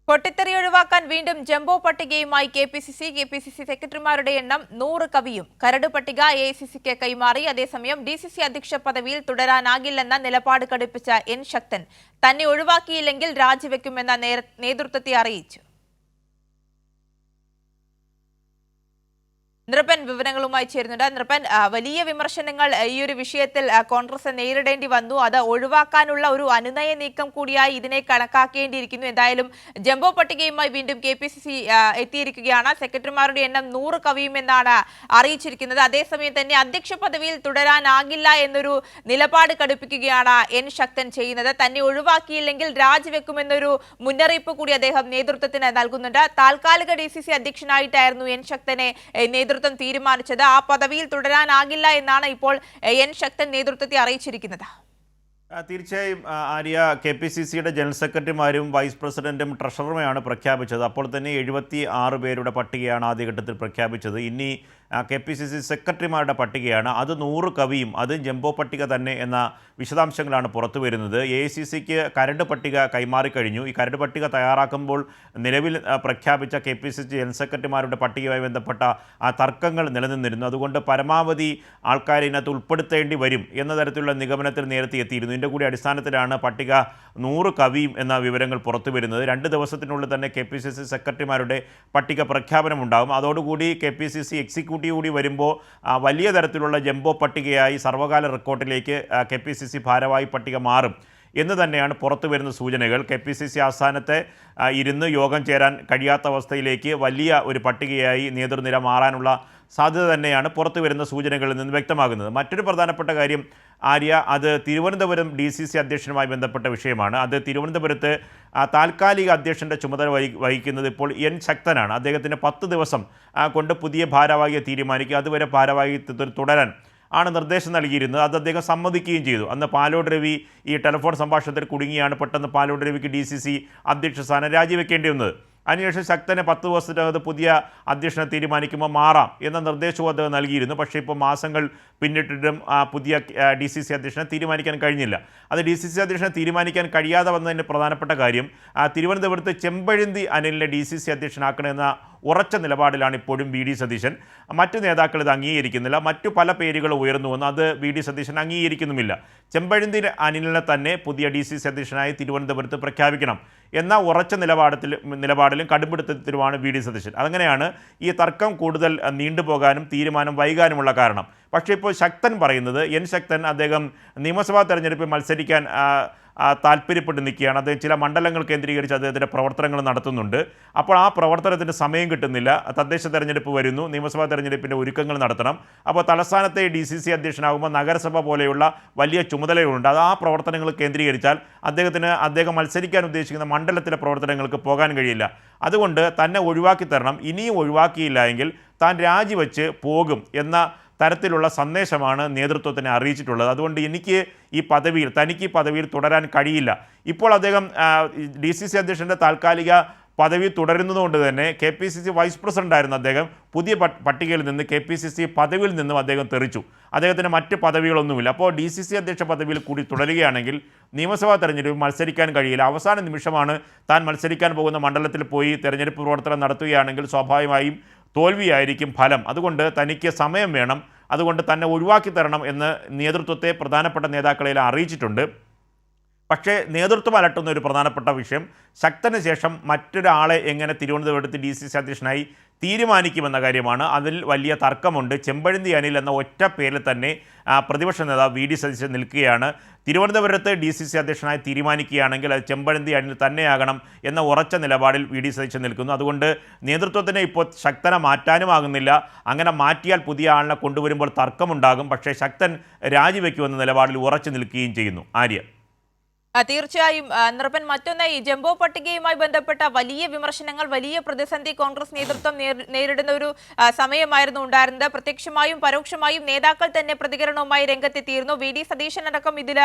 പൊട്ടിത്തെറി ഒഴിവാക്കാൻ വീണ്ടും ജംബോ പട്ടികയുമായി കെ.പി.സി.സി സെക്രട്ടറിമാരുടെ എണ്ണം 100 കവിയും. കരട് പട്ടിക എ.ഐ.സി.സിക്ക് കൈമാറി. അതേസമയം ഡി.സി.സി അധ്യക്ഷ പദവിയിൽ തുടരാനാകില്ലെന്ന നിലപാട് കടുപ്പിച്ച എൻ ശക്തൻ തന്നെ ഒഴിവാക്കിയില്ലെങ്കിൽ രാജിവെക്കുമെന്ന നേതൃത്വത്തെ അറിയിച്ചു. നൃപൻ വിവരങ്ങളുമായി ചേരുന്നുണ്ട്. നൃപൻ, വലിയ വിമർശനങ്ങൾ ഈ ഒരു വിഷയത്തിൽ കോൺഗ്രസ് നേരിടേണ്ടി വന്നു. അത് ഒഴിവാക്കാനുള്ള ഒരു അനുനയ നീക്കം കൂടിയായി ഇതിനെ കണക്കാക്കേണ്ടിയിരിക്കുന്നു. എന്തായാലും ജംബോ പട്ടികയുമായി വീണ്ടും കെ.പി.സി.സി എത്തിയിരിക്കുകയാണ്. സെക്രട്ടറിമാരുടെ എണ്ണം 100 കവിയുമെന്നാണ് അറിയിച്ചിരിക്കുന്നത്. അതേസമയം തന്നെ അധ്യക്ഷ പദവിയിൽ തുടരാനാകില്ല എന്നൊരു നിലപാട് കടുപ്പിക്കുകയാണ് എൻ ശക്തൻ ചെയ്യുന്നത്. തന്നെ ഒഴിവാക്കിയില്ലെങ്കിൽ രാജിവെക്കുമെന്നൊരു മുന്നറിയിപ്പ് കൂടി അദ്ദേഹം നേതൃത്വത്തിന് നൽകുന്നുണ്ട്. താൽക്കാലിക ഡി.സി.സി അധ്യക്ഷനായിട്ടായിരുന്നു എൻ ശക്തനെ നേതൃത്വം തീരുമാനിച്ചത്. ആ പദവിയിൽ തുടരാനാകില്ല എന്നാണ് ഇപ്പോൾ എൻ ശക്തൻ നേതൃത്വത്തെ അറിയിച്ചിരിക്കുന്നത്. തീർച്ചയായും ആര്യ, കെ.പി.സി.സിയുടെ ജനറൽ സെക്രട്ടറിമാരും വൈസ് പ്രസിഡന്റും ട്രഷററുമാണ് പ്രഖ്യാപിച്ചത്. അപ്പോൾ തന്നെ 76 പേരുടെ പട്ടികയാണ് ആദ്യഘട്ടത്തിൽ പ്രഖ്യാപിച്ചത്. ഇനി കെ.പി.സി.സി സെക്രട്ടറിമാരുടെ പട്ടികയാണ്. അത് 100 കവിയും, അത് ജംബോ പട്ടിക തന്നെ എന്ന വിശദാംശങ്ങളാണ് പുറത്തു വരുന്നത്. എ.ഐ.സി.സിക്ക് കരട് പട്ടിക കൈമാറിക്കഴിഞ്ഞു. ഈ കരട് പട്ടിക തയ്യാറാക്കുമ്പോൾ നിലവിൽ പ്രഖ്യാപിച്ച കെ.പി.സി.സി ജനറൽ സെക്രട്ടറിമാരുടെ പട്ടികയുമായി ബന്ധപ്പെട്ട തർക്കങ്ങൾ നിലനിന്നിരുന്നു. അതുകൊണ്ട് പരമാവധി ആൾക്കാരെ ഇതിനകത്ത് ഉൾപ്പെടുത്തേണ്ടി വരും എന്ന തരത്തിലുള്ള നിഗമനത്തിൽ നേരത്തെ എത്തിയിരുന്നു. ഇതിൻ്റെ കൂടി അടിസ്ഥാനത്തിലാണ് പട്ടിക 100 കവിയും എന്ന വിവരങ്ങൾ പുറത്തു വരുന്നത്. 2 ദിവസത്തിനുള്ളിൽ തന്നെ കെ.പി.സി.സി സെക്രട്ടറിമാരുടെ പട്ടിക പ്രഖ്യാപനമുണ്ടാകും. അതോടുകൂടി കെ.പി.സി.സി എക്സിക്യൂട്ടീവ് കൂടി വരുമ്പോൾ വലിയ തരത്തിലുള്ള ജംബോ പട്ടികയായി സർവ്വകാല റെക്കോർഡിലേക്ക് കെ.പി.സി.സി ഭാരവാഹി പട്ടിക മാറും എന്ന് തന്നെയാണ് പുറത്തു വരുന്ന സൂചനകൾ. കെ.പി.സി.സി ആസ്ഥാനത്തെ ഇരുന്ന് യോഗം ചേരാൻ കഴിയാത്ത അവസ്ഥയിലേക്ക് വലിയ ഒരു പട്ടികയായി നേതൃനിര മാറാനുള്ള സാധ്യത തന്നെയാണ് പുറത്തു വരുന്ന സൂചനകളിൽ നിന്ന് വ്യക്തമാകുന്നത്. മറ്റൊരു പ്രധാനപ്പെട്ട കാര്യം ആര്യ, അത് തിരുവനന്തപുരം ഡി.സി.സി അധ്യക്ഷനുമായി ബന്ധപ്പെട്ട വിഷയമാണ്. അത് തിരുവനന്തപുരത്ത് താൽക്കാലിക അധ്യക്ഷൻ്റെ ചുമതല വഹിക്കുന്നത് ഇപ്പോൾ എൻ ശക്തനാണ്. അദ്ദേഹത്തിന് 10 ദിവസം കൊണ്ട് പുതിയ ഭാരവാഹിയെ തീരുമാനിക്കുക, അതുവരെ ഭാരവാഹിത്വത്തിൽ തുടരാൻ ആണ് നിർദ്ദേശം നൽകിയിരുന്നത്. അത് അദ്ദേഹം സമ്മതിക്കുകയും ചെയ്തു. അന്ന് പാലോട് രവി ഈ ടെലിഫോൺ സംഭാഷണത്തിൽ കുടുങ്ങിയാണ് പെട്ടെന്ന് പാലോട് രവിക്ക് ഡി.സി.സി അധ്യക്ഷ സ്ഥാനം രാജിവെക്കേണ്ടി വന്നത്. അതിനുശേഷം ശക്തനെ 10 ദിവസത്തിനകത്ത് പുതിയ അധ്യക്ഷനെ തീരുമാനിക്കുമ്പോൾ മാറാം എന്ന നിർദ്ദേശവും അദ്ദേഹം നൽകിയിരുന്നു. പക്ഷേ ഇപ്പോൾ മാസങ്ങൾ പിന്നിട്ടിട്ടും പുതിയ ഡി.സി.സി അധ്യക്ഷനെ തീരുമാനിക്കാൻ കഴിഞ്ഞില്ല. അത് ഡി.സി.സി അധ്യക്ഷനെ തീരുമാനിക്കാൻ കഴിയാതെ വന്നതിൻ്റെ പ്രധാനപ്പെട്ട കാര്യം തിരുവനന്തപുരത്ത് ചെമ്പഴന്തി അനിലിനെ ഡി.സി.സി അധ്യക്ഷനാക്കണമെന്ന ഉറച്ച നിലപാടിലാണ് ഇപ്പോഴും വി.ഡി. സതീശൻ. മറ്റു നേതാക്കൾ ഇത് അംഗീകരിക്കുന്നില്ല. മറ്റു പല പേരുകൾ ഉയർന്നു വന്നു, അത് വി.ഡി. സതീശൻ അംഗീകരിക്കുന്നുമില്ല. ചെമ്പഴന്തി അനിലിനെ തന്നെ പുതിയ ഡി.സി.സി അധ്യക്ഷനായി തിരുവനന്തപുരത്ത് പ്രഖ്യാപിക്കണം എന്ന ഉറച്ച നിലപാടിലും കടുംപിടുത്തത്തിലുമാണ് വി.ഡി. സതീശൻ. അങ്ങനെയാണ് ഈ തർക്കം കൂടുതൽ നീണ്ടുപോകാനും തീരുമാനം വൈകാനുമുള്ള കാരണം. പക്ഷേ ഇപ്പോൾ ശക്തൻ പറയുന്നത്, എൻ ശക്തൻ, അദ്ദേഹം നിയമസഭാ തെരഞ്ഞെടുപ്പിൽ മത്സരിക്കാൻ താല്പര്യപ്പെട്ട് നിൽക്കുകയാണ്. അദ്ദേഹം ചില മണ്ഡലങ്ങൾ കേന്ദ്രീകരിച്ച് അദ്ദേഹത്തിൻ്റെ പ്രവർത്തനങ്ങൾ നടത്തുന്നുണ്ട്. അപ്പോൾ ആ പ്രവർത്തനത്തിന് സമയം കിട്ടുന്നില്ല. തദ്ദേശ തെരഞ്ഞെടുപ്പ് വരുന്നു, നിയമസഭാ തെരഞ്ഞെടുപ്പിൻ്റെ ഒരുക്കങ്ങൾ നടത്തണം. അപ്പോൾ തലസ്ഥാനത്തെ ഡി.സി.സി അധ്യക്ഷനാകുമ്പോൾ നഗരസഭ പോലെയുള്ള വലിയ ചുമതലകളുണ്ട്. അത് ആ പ്രവർത്തനങ്ങൾ കേന്ദ്രീകരിച്ചാൽ അദ്ദേഹം മത്സരിക്കാൻ ഉദ്ദേശിക്കുന്ന മണ്ഡലത്തിലെ പ്രവർത്തനങ്ങൾക്ക് പോകാൻ കഴിയില്ല. അതുകൊണ്ട് തന്നെ ഒഴിവാക്കി തരണം. ഇനിയും ഒഴിവാക്കിയില്ല എങ്കിൽ താൻ രാജിവെച്ച് പോകും എന്ന തരത്തിലുള്ള സന്ദേശമാണ് നേതൃത്വത്തിനെ അറിയിച്ചിട്ടുള്ളത്. അതുകൊണ്ട് തനിക്ക് ഈ പദവിയിൽ തുടരാൻ കഴിയില്ല. ഇപ്പോൾ അദ്ദേഹം ഡി.സി.സി അധ്യക്ഷൻ്റെ താൽക്കാലിക പദവി തുടരുന്നതുകൊണ്ട് തന്നെ കെ.പി.സി.സി വൈസ് പ്രസിഡൻ്റായിരുന്ന അദ്ദേഹം പുതിയ പട്ടികയിൽ നിന്ന് കെ.പി.സി.സി പദവിയിൽ നിന്നും അദ്ദേഹം തെറിച്ചു. അദ്ദേഹത്തിന് മറ്റ് പദവികളൊന്നുമില്ല. അപ്പോൾ ഡി.സി.സി അധ്യക്ഷ പദവിയിൽ കൂടി തുടരുകയാണെങ്കിൽ നിയമസഭാ തെരഞ്ഞെടുപ്പ് മത്സരിക്കാൻ കഴിയില്ല. അവസാന നിമിഷമാണ് താൻ മത്സരിക്കാൻ പോകുന്ന മണ്ഡലത്തിൽ പോയി തെരഞ്ഞെടുപ്പ് പ്രവർത്തനം നടത്തുകയാണെങ്കിൽ സ്വാഭാവികമായും തോൽവിയായിരിക്കും ഫലം. അതുകൊണ്ട് തനിക്ക് സമയം വേണം, അതുകൊണ്ട് തന്നെ ഒഴിവാക്കി തരണം എന്ന് നേതൃത്വത്തെ പ്രധാനപ്പെട്ട നേതാക്കളെല്ലാം അറിയിച്ചിട്ടുണ്ട്. പക്ഷേ നേതൃത്വം അലട്ടുന്ന ഒരു പ്രധാനപ്പെട്ട വിഷയം, ശക്തന് ശേഷം മറ്റൊരാളെ എങ്ങനെ തിരുവനന്തപുരത്ത് ഡി.സി.സി അധ്യക്ഷനായി തീരുമാനിക്കുമെന്ന കാര്യമാണ്. അതിൽ വലിയ തർക്കമുണ്ട്. ചെമ്പഴന്തി അനിൽ എന്ന ഒറ്റ പേരിൽ തന്നെ പ്രതിപക്ഷ നേതാവ് വി.ഡി. സതീശൻ നിൽക്കുകയാണ്. തിരുവനന്തപുരത്ത് ഡി.സി.സി അധ്യക്ഷനായി തീരുമാനിക്കുകയാണെങ്കിൽ അത് ചെമ്പഴന്തി അനിൽ തന്നെയാകണം എന്ന ഉറച്ച നിലപാടിൽ വി.ഡി. സതീശൻ നിൽക്കുന്നു. അതുകൊണ്ട് നേതൃത്വത്തിന് ഇപ്പോൾ ശക്തനെ മാറ്റാനുമാകുന്നില്ല. അങ്ങനെ മാറ്റിയാൽ പുതിയ ആളിനെ കൊണ്ടുവരുമ്പോൾ തർക്കമുണ്ടാകും. പക്ഷേ ശക്തൻ രാജിവെക്കുമെന്ന നിലപാടിൽ ഉറച്ചു നിൽക്കുകയും ചെയ്യുന്നു. ആര്യ, തീർച്ചയായും നൃപൻ, മറ്റൊന്ന്, ഈ ജംബോ പട്ടികയുമായി ബന്ധപ്പെട്ട വലിയ വിമർശനങ്ങൾ, വലിയ പ്രതിസന്ധി കോൺഗ്രസ് നേതൃത്വം നേരിടുന്ന ഒരു സമയമായിരുന്നു ഉണ്ടായിരുന്നത്. പ്രത്യക്ഷമായും പരോക്ഷമായും നേതാക്കൾ തന്നെ പ്രതികരണവുമായി രംഗത്തെത്തിയിരുന്നു. വി.ഡി. സതീശൻ അടക്കം ഇതിൽ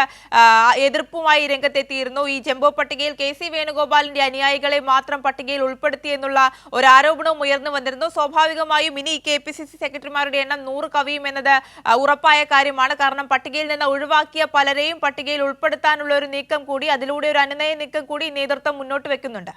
എതിർപ്പുമായി രംഗത്തെത്തിയിരുന്നു. ഈ ജംബോ പട്ടികയിൽ കെ.സി. വേണുഗോപാലിന്റെ അനുയായികളെ മാത്രം പട്ടികയിൽ ഉൾപ്പെടുത്തിയെന്നുള്ള ഒരു ആരോപണവും ഉയർന്നു വന്നിരുന്നു. സ്വാഭാവികമായും ഇനി കെ.പി.സി.സി സെക്രട്ടറിമാരുടെ എണ്ണം 100 കവിയും എന്നത് ഉറപ്പായ കാര്യമാണ്. കാരണം പട്ടികയിൽ നിന്ന് ഒഴിവാക്കിയ പലരെയും പട്ടികയിൽ ഉൾപ്പെടുത്താനുള്ള ഒരു നീക്കം കൂടി, അതിലൂടെ ഒരു അനുനയ നീക്കം കൂടി നേതൃത്വം മുന്നോട്ട് വെക്കുന്നുണ്ട്.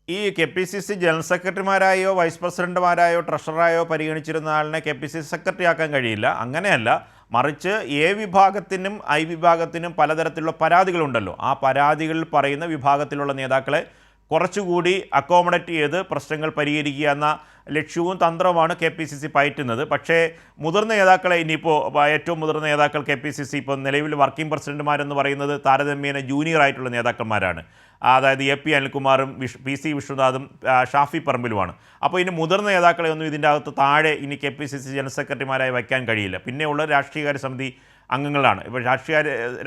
ഈ KPCC ജനറൽ സെക്രട്ടറിമാരായോ വൈസ് പ്രസിഡന്റുമാരായോ ട്രഷററായോ പരിഗണിച്ചിരുന്ന ആളിനെ KPCC സെക്രട്ടറി ആക്കാൻ കഴിയില്ല. അങ്ങനെയല്ല, മറിച്ച് A വിഭാഗത്തിനും I വിഭാഗത്തിനും പലതരത്തിലുള്ള പരാതികളുണ്ടല്ലോ. ആ പരാതികളിൽ പറയുന്ന വിഭാഗത്തിലുള്ള നേതാക്കളെ കുറച്ചുകൂടി അക്കോമഡേറ്റ് ചെയ്ത് പ്രശ്നങ്ങൾ പരിഹരിക്കുക എന്ന ലക്ഷ്യവും തന്ത്രവുമാണ് KPCC പയറ്റുന്നത്. പക്ഷേ മുതിർന്ന നേതാക്കളെ ഇനിയിപ്പോൾ ഏറ്റവും മുതിർന്ന നേതാക്കൾ KPCC ഇപ്പോൾ നിലവിൽ വർക്കിംഗ് പ്രസിഡന്റുമാരെന്ന് പറയുന്നത് താരതമ്യേന ജൂനിയർ ആയിട്ടുള്ള നേതാക്കന്മാരാണ്. അതായത് AP അനിൽകുമാറും PC വിശ്വനാഥും ഷാഫി പറമ്പിലുമാണ്. അപ്പോൾ ഇനി മുതിർന്ന നേതാക്കളെ ഒന്നും ഇതിൻ്റെ അകത്ത് താഴെ ഇനി KPCC ജനറൽ സെക്രട്ടറിമാരായി വയ്ക്കാൻ കഴിയില്ല. പിന്നെയുള്ള രാഷ്ട്രീയകാര്യ സമിതി അംഗങ്ങളാണ്. ഇപ്പോൾ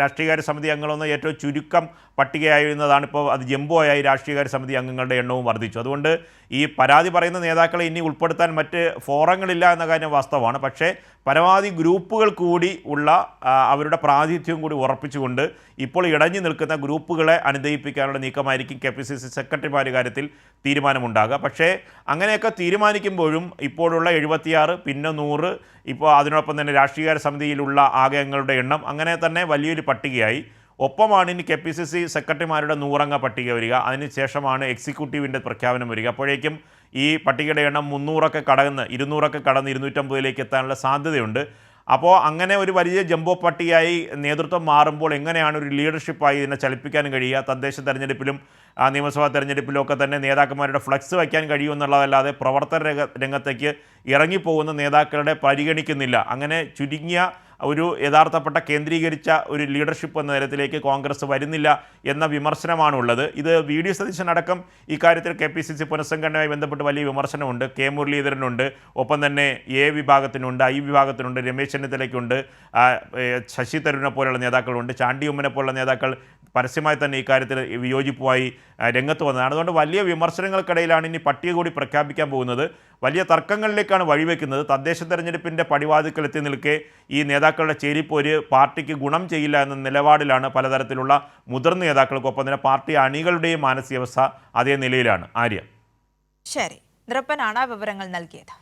രാഷ്ട്രീയകാര്യ സമിതി അംഗങ്ങളൊന്നും ഏറ്റവും ചുരുക്കം പട്ടികയായിരുന്നതാണ്. ഇപ്പോൾ അത് ജംബോയായി രാഷ്ട്രീയകാര്യ സമിതി അംഗങ്ങളുടെ എണ്ണവും വർദ്ധിച്ചു. അതുകൊണ്ട് ഈ പരാതി പറയുന്ന നേതാക്കളെ ഇനി ഉൾപ്പെടുത്താൻ മറ്റ് ഫോറങ്ങളില്ല എന്ന കാര്യം വാസ്തവമാണ്. പക്ഷേ പരമാവധി ഗ്രൂപ്പുകൾ കൂടി ഉള്ള അവരുടെ പ്രാതിനിധ്യവും കൂടി ഉറപ്പിച്ചുകൊണ്ട് ഇപ്പോൾ ഇടഞ്ഞു നിൽക്കുന്ന ഗ്രൂപ്പുകളെ അനുനയിപ്പിക്കാനുള്ള നീക്കമായിരിക്കും KPCC സെക്രട്ടറിമാരുടെ കാര്യത്തിൽ തീരുമാനമുണ്ടാകുക. പക്ഷേ അങ്ങനെയൊക്കെ തീരുമാനിക്കുമ്പോഴും ഇപ്പോഴുള്ള 76 പിന്നെ 100, ഇപ്പോൾ അതിനോടൊപ്പം തന്നെ രാഷ്ട്രീയകാര്യ സമിതിയിലുള്ള ആകെ അംഗങ്ങളുടെ എണ്ണം അങ്ങനെ തന്നെ വലിയൊരു പട്ടികയായി. ഒപ്പമാണ് ഇനി KPCC സെക്രട്ടറിമാരുടെ 100 അംഗ പട്ടിക വരിക. അതിനുശേഷമാണ് എക്സിക്യൂട്ടീവിൻ്റെ പ്രഖ്യാപനം വരിക. അപ്പോഴേക്കും ഈ പട്ടികയുടെ എണ്ണം 300 കടന്ന് 200 കടന്ന് 250 എത്താനുള്ള സാധ്യതയുണ്ട്. അപ്പോൾ അങ്ങനെ ഒരു വലിയ ജംബോ പട്ടികയായി നേതൃത്വം മാറുമ്പോൾ എങ്ങനെയാണ് ഒരു ലീഡർഷിപ്പായി ഇതിനെ ചലിപ്പിക്കാൻ കഴിയുക? തദ്ദേശ തെരഞ്ഞെടുപ്പിലും നിയമസഭാ തെരഞ്ഞെടുപ്പിലും ഒക്കെ തന്നെ നേതാക്കന്മാരുടെ ഫ്ലക്സ് വയ്ക്കാൻ കഴിയുമെന്നുള്ളതല്ലാതെ പ്രവർത്തന രംഗത്തേക്ക് ഇറങ്ങിപ്പോകുന്ന നേതാക്കളുടെ പരിഗണിക്കുന്നില്ല. അങ്ങനെ ചുരുങ്ങിയ ഒരു യഥാർത്ഥപ്പെട്ട കേന്ദ്രീകരിച്ച ഒരു ലീഡർഷിപ്പ് എന്ന തരത്തിലേക്ക് കോൺഗ്രസ് വരുന്നില്ല എന്ന വിമർശനമാണുള്ളത്. ഇത് VD സതീശൻ അടക്കം ഇക്കാര്യത്തിൽ KPCC പുനഃസംഘടനയുമായി ബന്ധപ്പെട്ട് വലിയ വിമർശനമുണ്ട്. K മുരളീധരനുണ്ട്, ഒപ്പം തന്നെ A വിഭാഗത്തിനുണ്ട്, I വിഭാഗത്തിനുണ്ട്, രമേശ് ചെന്നിത്തലയ്ക്കുണ്ട്, ശശി തരൂരിനെ പോലെയുള്ള നേതാക്കളുണ്ട്, ചാണ്ടി ഉമ്മനെ പോലുള്ള നേതാക്കൾ പരസ്യമായി തന്നെ ഇക്കാര്യത്തിൽ വിയോജിപ്പുമായി രംഗത്ത് വന്നതാണ്. അതുകൊണ്ട് വലിയ വിമർശനങ്ങൾക്കിടയിലാണ് ഇനി പട്ടിക കൂടി പ്രഖ്യാപിക്കാൻ പോകുന്നത്. വലിയ തർക്കങ്ങളിലേക്കാണ് വഴിവെക്കുന്നത്. തദ്ദേശ തെരഞ്ഞെടുപ്പിൻ്റെ പടിവാതിക്കൽ എത്തി നിൽക്കെ ഈ നേതാക്കളുടെ ചേരിപ്പോര് പാർട്ടിക്ക് ഗുണം ചെയ്യില്ല എന്ന നിലപാടിലാണ് പലതരത്തിലുള്ള മുതിർന്ന നേതാക്കൾക്കൊപ്പം തന്നെ പാർട്ടി അണികളുടെയും മാനസികാവസ്ഥ അതേ നിലയിലാണ്. ആര്യ. ശരി, നിറപ്പനാണ് വിവരങ്ങൾ നൽകിയത്.